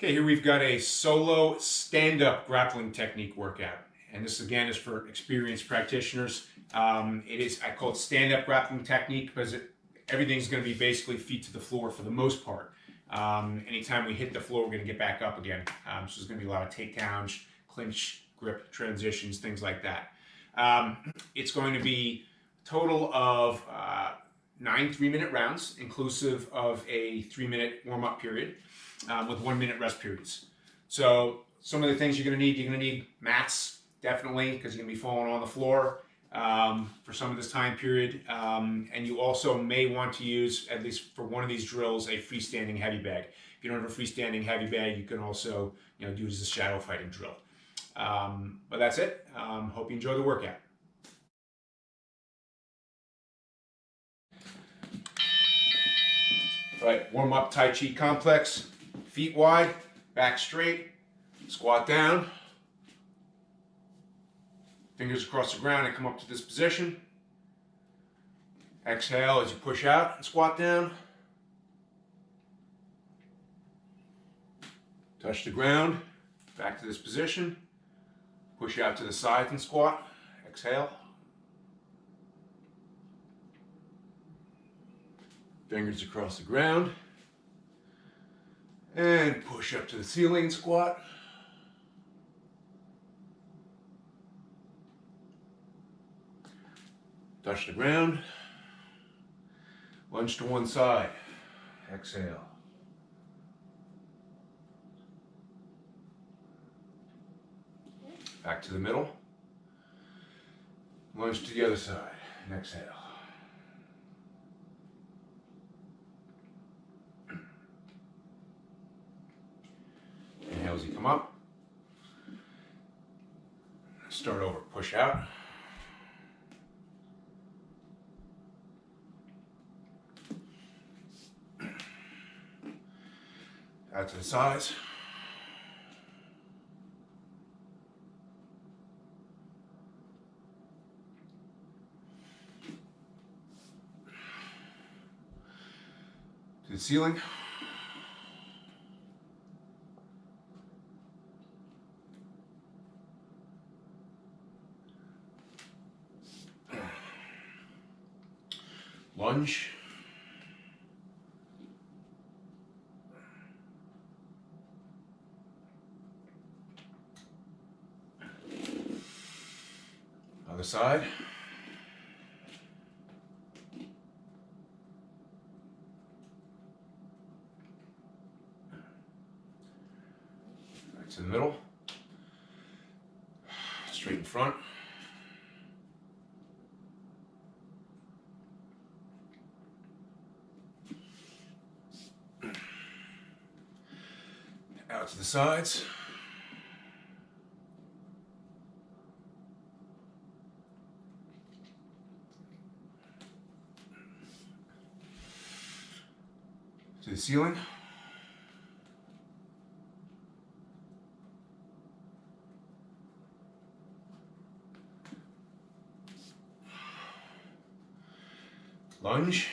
Okay, here we've got a solo stand-up grappling technique workout. And this again is for experienced practitioners. I call it stand-up grappling technique because everything's going to be basically feet to the floor for the most part. Anytime we hit the floor, we're going to get back up again. So there's going to be a lot of takedowns, clinch, grip, transitions, things like that. It's going to be a total of 9 3-minute rounds, inclusive of a 3-minute warm-up period with 1-minute rest periods. So some of the things you're going to need mats, definitely, because you're going to be falling on the floor for some of this time period. And you also may want to use, at least for one of these drills, a freestanding heavy bag. If you don't have a freestanding heavy bag, you can also do it as a shadow fighting drill. But that's it. Hope you enjoy the workout. All right, Warmup Tai Chi Complex. Feet wide, back straight, squat down. Fingers across the ground and come up to this position. Exhale as you push out and squat down. Touch the ground, back to this position. Push out to the sides and squat. Exhale. Fingers across the ground. And push up to the ceiling and squat. Touch the ground. Lunge to one side. Exhale. Back to the middle. Lunge to the other side and exhale. Inhale as you come up. Start over. Push out. Out to the sides. To the ceiling. Lunge. Other side. Right to the middle. Straight in front. Out to the sides. To the ceiling. Lunge.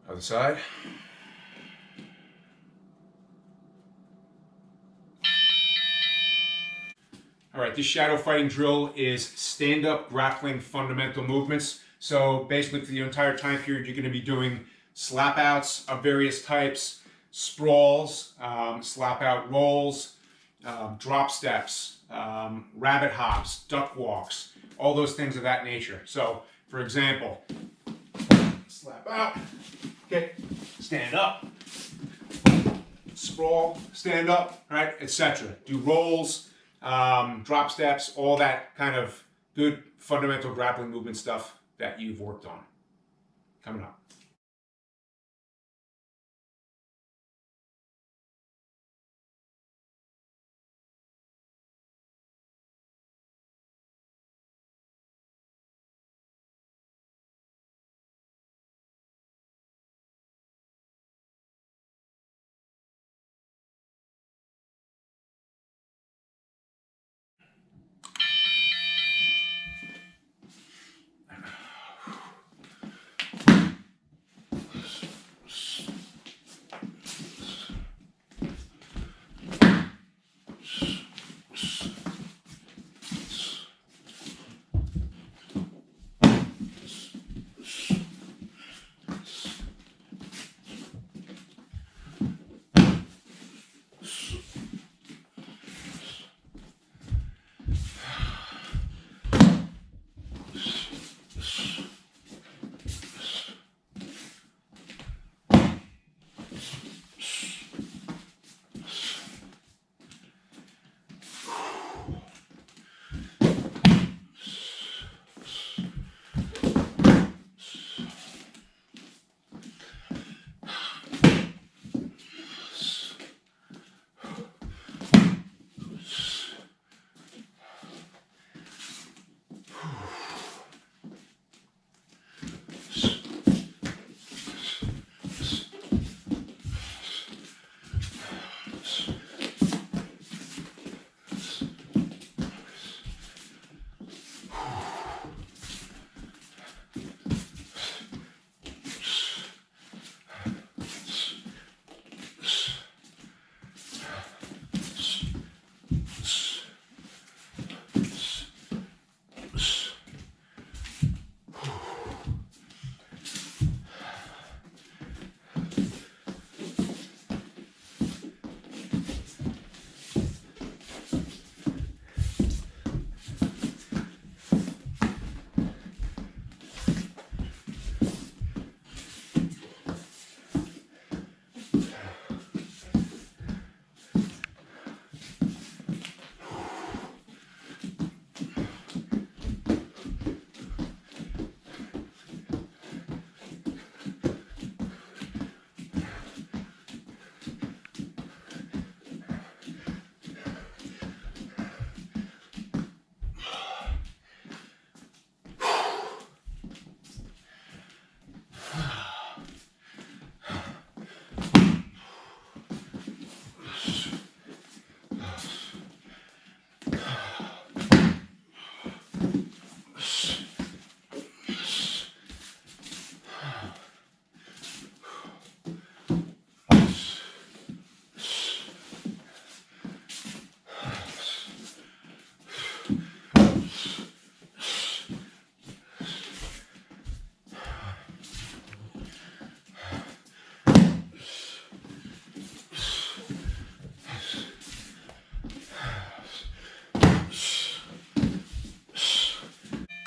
Other side. All right, this shadow fighting drill is stand-up grappling fundamental movements. So basically for the entire time period, you're going to be doing slap outs of various types, sprawls, slap out rolls, drop steps, rabbit hops, duck walks, all those things of that nature. So for example, slap out, okay, stand up, sprawl, stand up, right, etc. Do rolls, drop steps, all that kind of good fundamental grappling movement stuff that you've worked on. Coming up.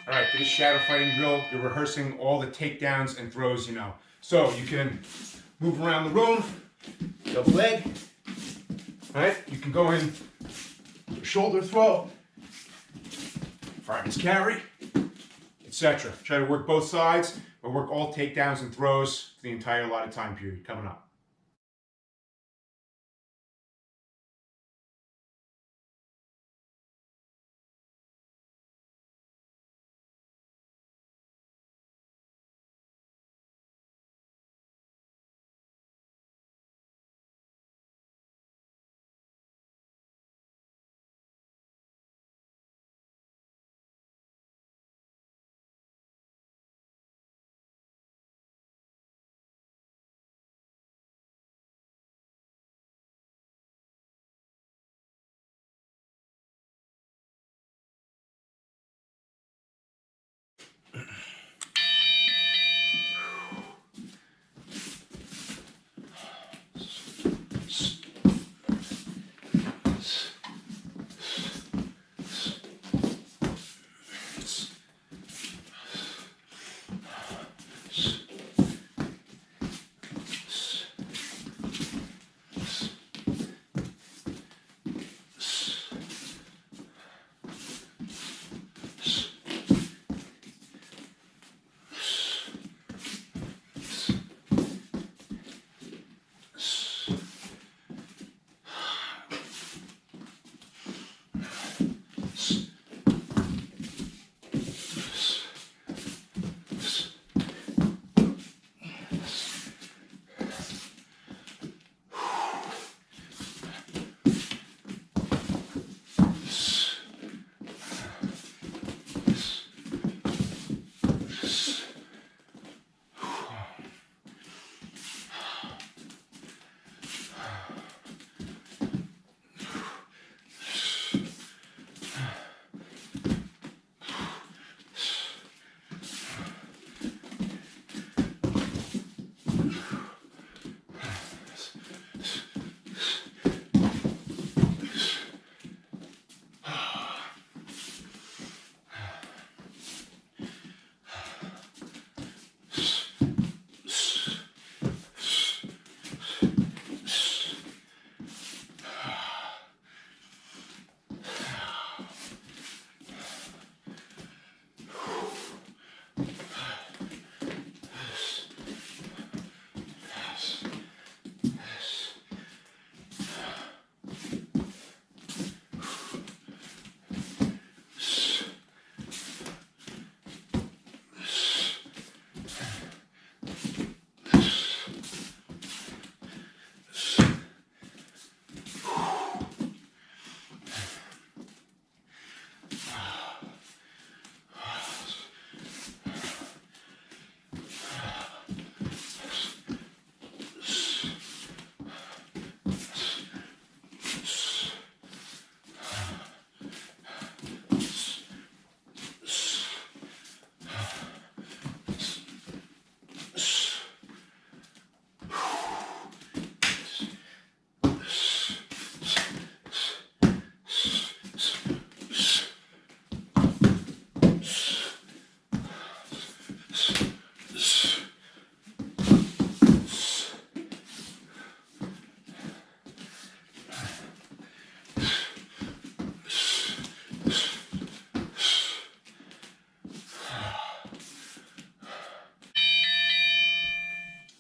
All right, for this shadow fighting drill, you're rehearsing all the takedowns and throws you know. So you can move around the room, double leg. All right, you can go in shoulder throw, fireman's carry, etc. Try to work both sides, or work all takedowns and throws for the entire allotted time period coming up.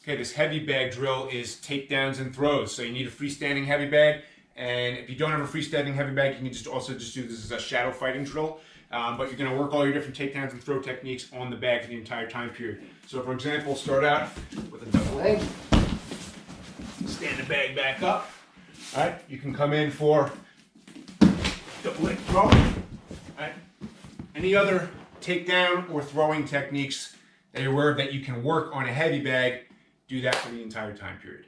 Okay, this heavy bag drill is takedowns and throws. So you need a freestanding heavy bag. And if you don't have a freestanding heavy bag, you can just also just do this as a shadow fighting drill. But you're going to work all your different takedowns and throw techniques on the bag for the entire time period. So for example, start out with a double leg. Stand the bag back up. All right, you can come in for double leg throw. All right. Any other takedown or throwing techniques that you're aware of that you can work on a heavy bag, do that for the entire time period.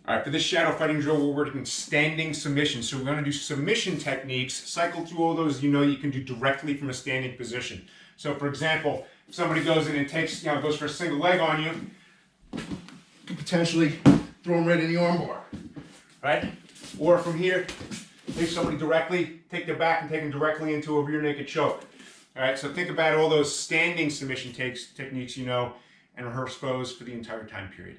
All right, for this shadow fighting drill, we're working standing submission. So we're going to do submission techniques, cycle through all those you can do directly from a standing position. So for example, if somebody goes in and takes, goes for a single leg on you, you could potentially throw them right in the armbar, right? Or from here, take somebody directly, take their back and take them directly into a rear naked choke. All right, so think about all those standing submission techniques and rehearse those for the entire time period.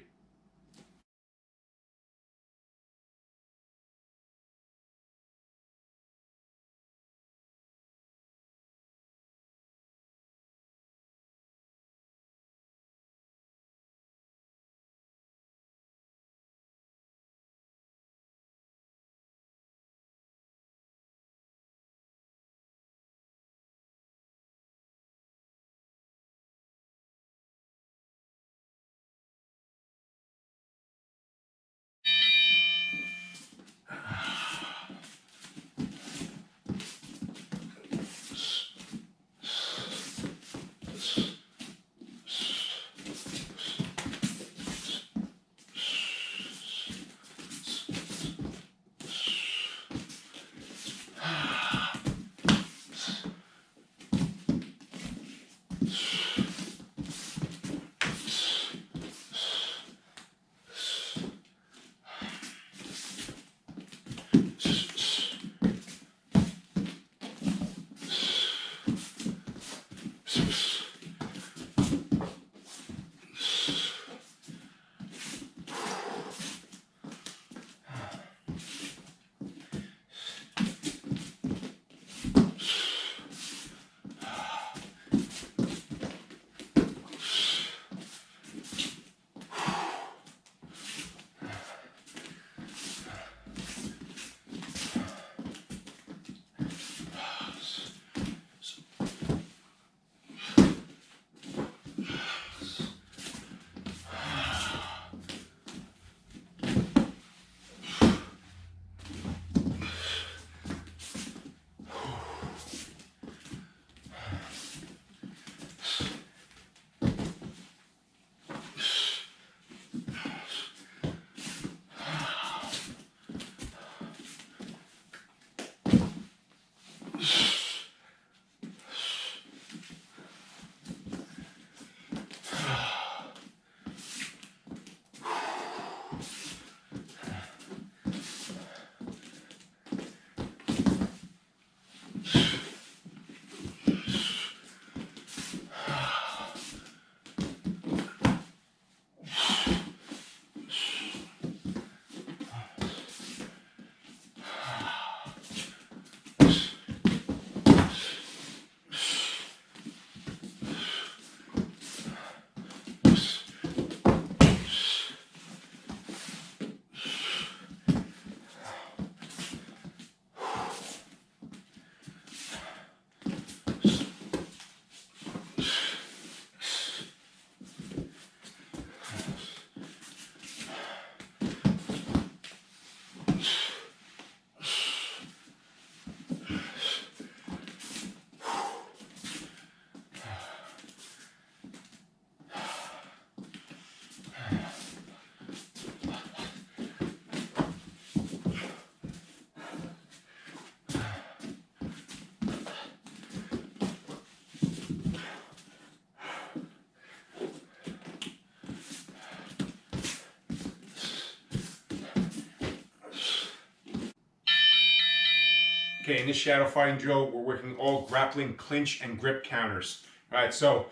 Okay, in this shadow fighting drill, we're working all grappling, clinch, and grip counters. All right, so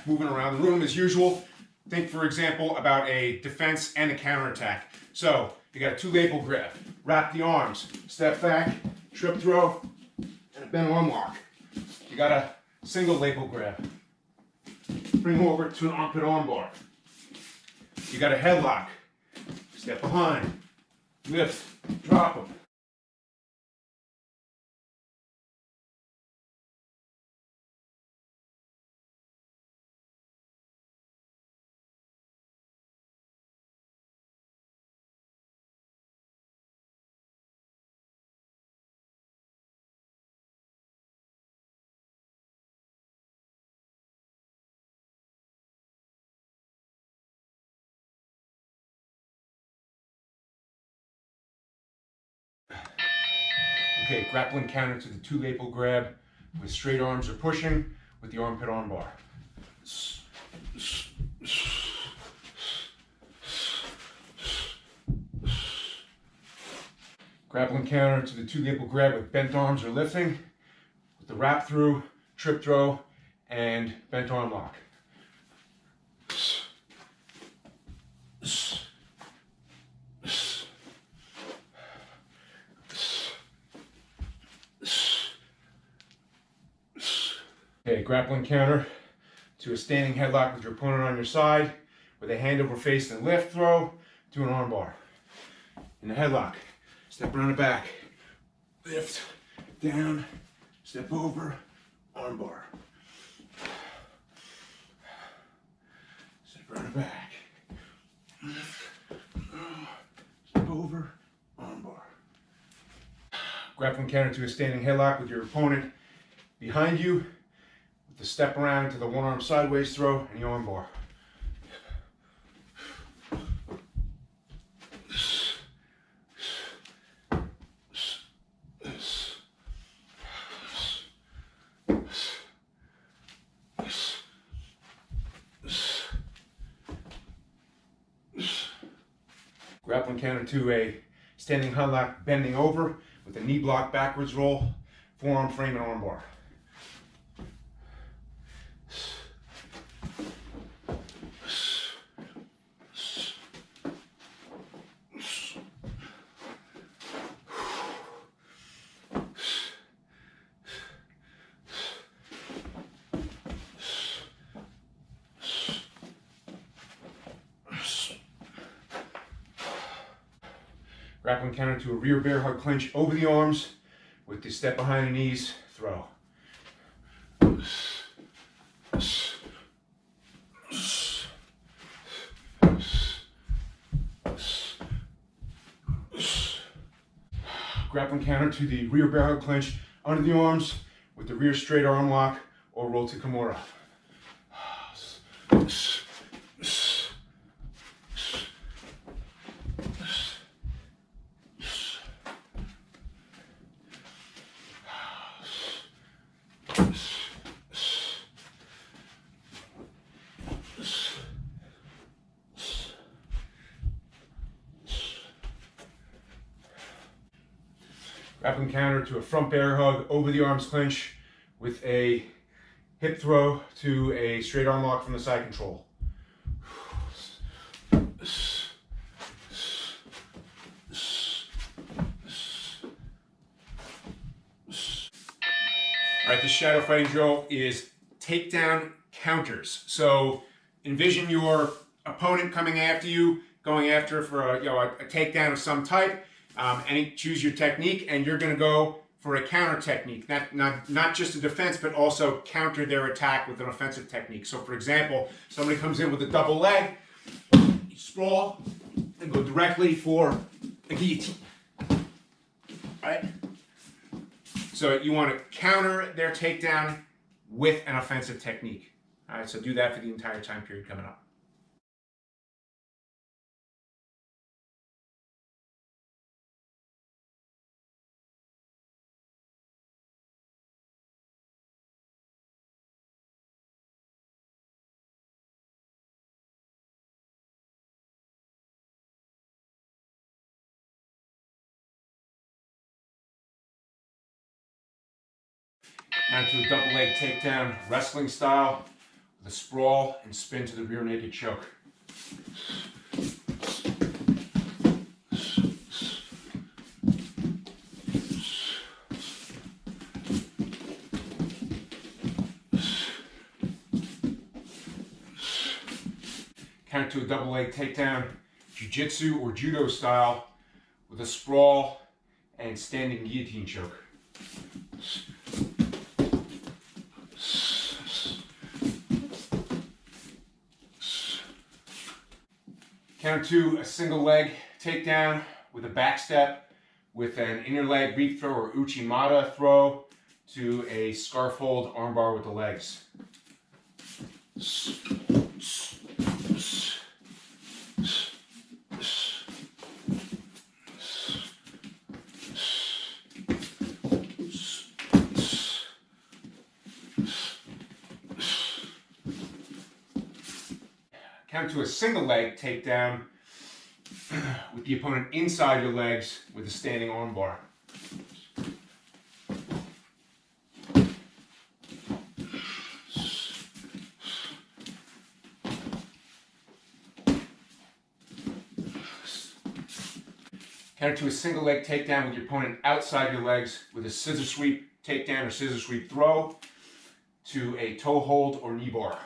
moving around the room as usual. Think, for example, about a defense and a counterattack. So you got a two-label grip, wrap the arms, step back, trip throw, and a bent arm lock. You got a single label grab, bring over to an armpit arm bar. You got a headlock, step behind, lift, drop them. Okay, grappling counter to the two-label grab with straight arms or pushing with the armpit arm bar. Grappling counter to the two-label grab with bent arms or lifting with the wrap through, trip throw, and bent arm lock. Okay, grappling counter to a standing headlock with your opponent on your side with a hand over face and lift throw to an arm bar. In the headlock, step around the back, lift, down, step over, arm bar. Step around the back, lift, step over, arm bar. Grappling counter to a standing headlock with your opponent behind you, with the step around to the one arm sideways throw and the arm bar. Grappling counter to a standing headlock bending over with a knee block backwards roll, forearm frame and arm bar. Grappling counter to a rear bear hug clinch over the arms with the step behind the knees, throw. Grappling counter to the rear bear hug clinch under the arms with the rear straight arm lock or roll to Kimura. Grappling counter to a front bear hug over the arms clinch with a hip throw to a straight arm lock from the side control. All right, this shadow fighting drill is takedown counters. So envision your opponent coming after you, going after for a takedown of some type. And choose your technique, and you're going to go for a counter technique, not just a defense, but also counter their attack with an offensive technique. So, for example, somebody comes in with a double leg, you sprawl, and go directly for a guillotine. Right? So you want to counter their takedown with an offensive technique. All right, so do that for the entire time period coming up. Counter to a double leg takedown, wrestling style, with a sprawl and spin to the rear naked choke. Counter to a double leg takedown, jiu-jitsu or judo style, with a sprawl and standing guillotine choke. Counter to a single leg takedown with a back step with an inner leg reap throw or uchimata throw to a scarf hold armbar with the legs. Count to a single leg takedown with the opponent inside your legs with a standing arm bar. Counter to a single leg takedown with your opponent outside your legs with a scissor sweep takedown or scissor sweep throw to a toe hold or knee bar.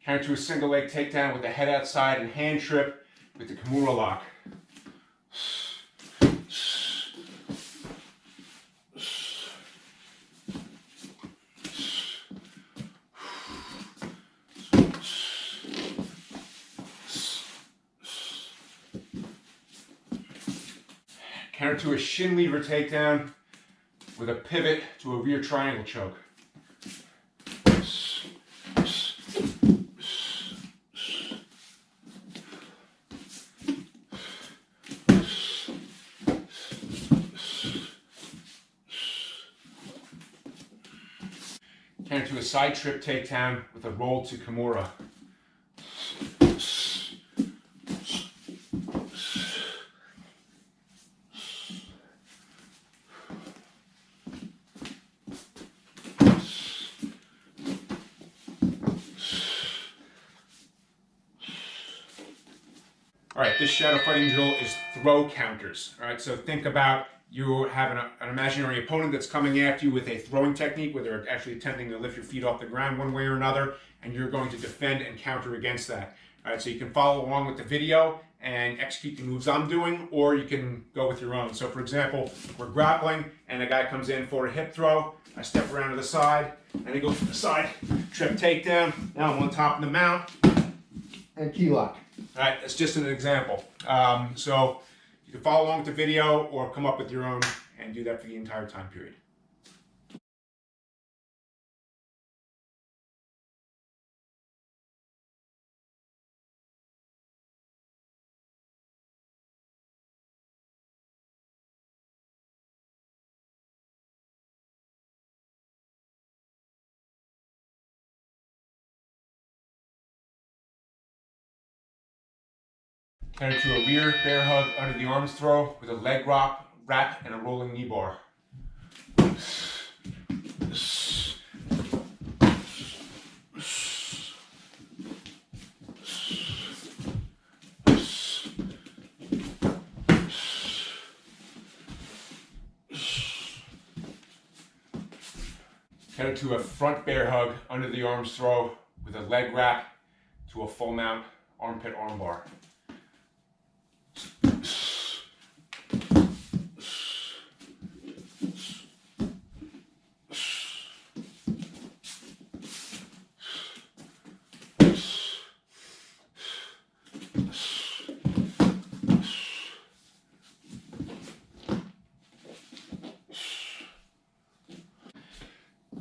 Counter to a single leg takedown with a head outside and hand trip with the Kimura lock. Counter to a shin lever takedown with a pivot to a rear triangle choke. Counter to a side trip takedown with a roll to Kimura. All right, this shadow fighting drill is throw counters. All right, so think about you have an imaginary opponent that's coming after you with a throwing technique where they're actually attempting to lift your feet off the ground one way or another, and you're going to defend and counter against that. All right, so you can follow along with the video and execute the moves I'm doing, or you can go with your own. So for example, we're grappling and a guy comes in for a hip throw. I step around to the side and he goes to the side, trip takedown. Now I'm on top of the mount and key lock. All right, that's just an example. So you can follow along with the video or come up with your own and do that for the entire time period. Counter to a rear bear hug under the arms throw with a leg wrap and a rolling knee bar. Counter to a front bear hug under the arms throw with a leg wrap to a full mount armpit arm bar.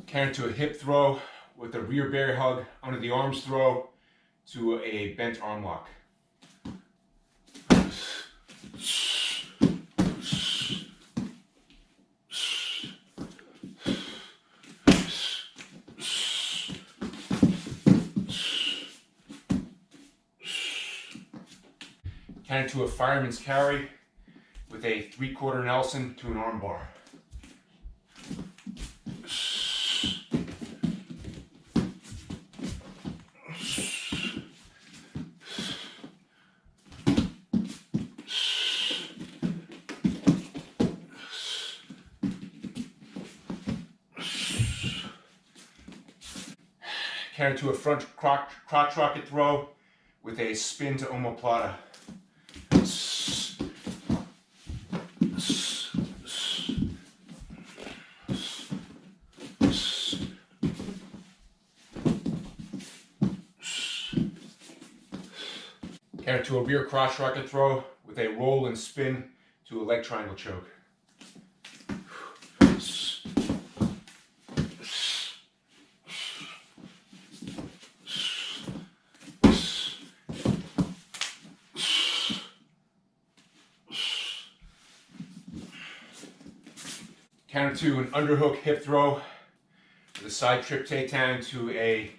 Counter to a hip throw with a rear bear hug under the arms throw to a bent arm lock. Counter to a fireman's carry with a 3/4 Nelson to an arm bar. Counter to a front crotch rocket throw with a spin to omoplata. Counter to a rear crotch rocket throw with a roll and spin to a leg triangle choke. Counter to an underhook hip throw with a side trip takedown to a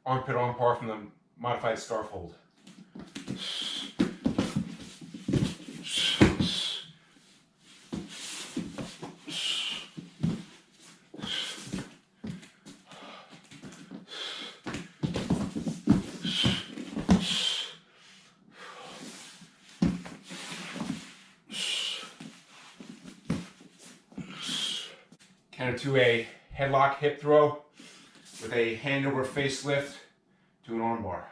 armpit arm bar from the modified scarf hold. Counter to a headlock hip throw with a hand over face lift to an arm bar.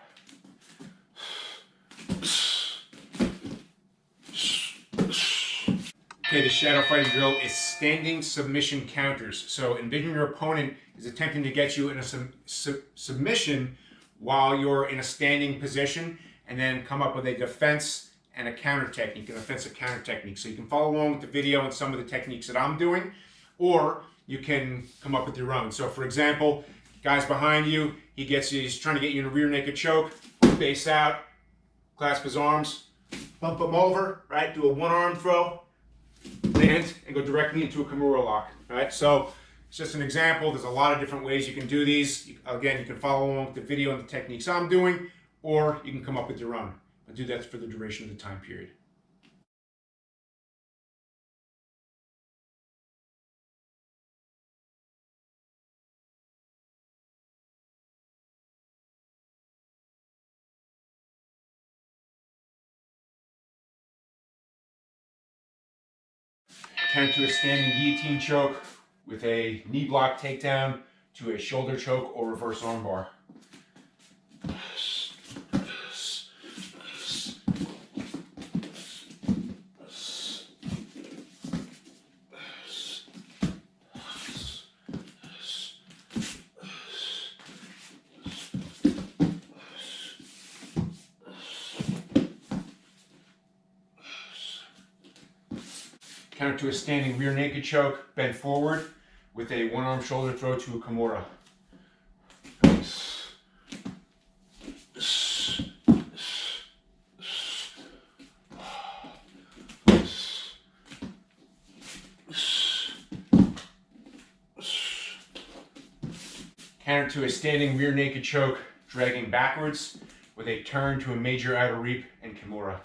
Okay, the shadow fighting drill is standing submission counters. So envision your opponent is attempting to get you in a submission while you're in a standing position, and then come up with a defense and a counter technique, an offensive counter technique. So you can follow along with the video and some of the techniques that I'm doing, or you can come up with your own. So for example, guy's behind you, he's trying to get you in a rear naked choke, face out, clasp his arms, bump him over, right? Do a one arm throw, land, and go directly into a Kimura lock, right? So it's just an example. There's a lot of different ways you can do these. Again, you can follow along with the video and the techniques I'm doing, or you can come up with your own. But do that for the duration of the time period. Counter to a standing guillotine choke with a knee block takedown to a shoulder choke or reverse armbar. Counter to a standing rear naked choke, bend forward with a one arm shoulder throw to a Kimura. Counter to a standing rear naked choke, dragging backwards with a turn to a major outer reap and Kimura.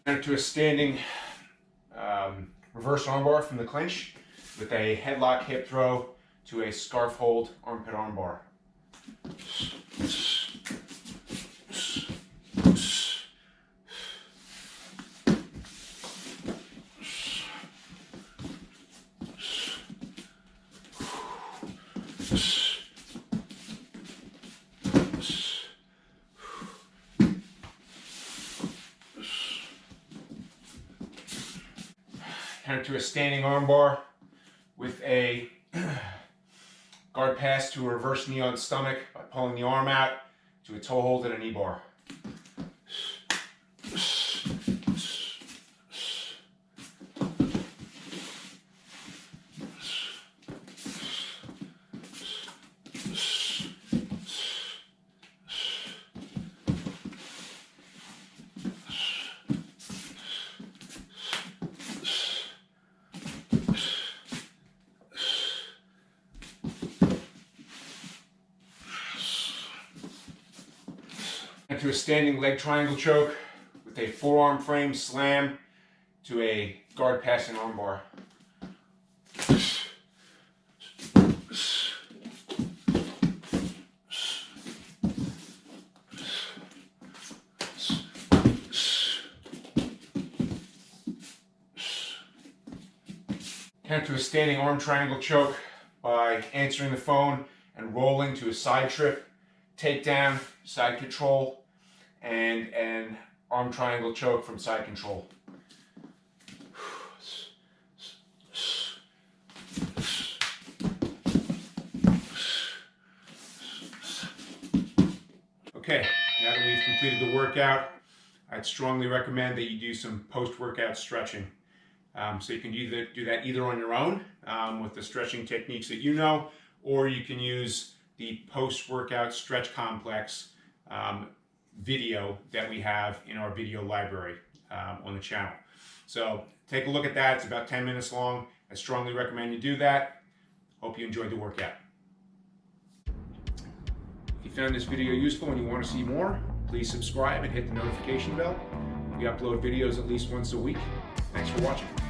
Counter to a standing reverse armbar from the clinch with a headlock hip throw to a scarf hold armpit armbar. Counter to a standing armbar with a guard guard pass to a reverse knee on stomach by pulling the arm out to a toe hold and a knee bar. Into a standing leg triangle choke with a forearm frame slam to a guard pass and arm bar. Counter to a standing arm triangle choke by answering the phone and rolling to a side trip, takedown, side control, and an arm triangle choke from side control. Okay, now that we've completed the workout, I'd strongly recommend that you do some post-workout stretching. So you can do that either on your own with the stretching techniques that you know, or you can use the post-workout stretch complex video that we have in our video library on the channel. So take a look at that. It's about 10 minutes long. I strongly recommend you do that. Hope you enjoyed the workout. If you found this video useful and you want to see more, please subscribe and hit the notification bell. We upload videos at least once a week. Thanks for watching.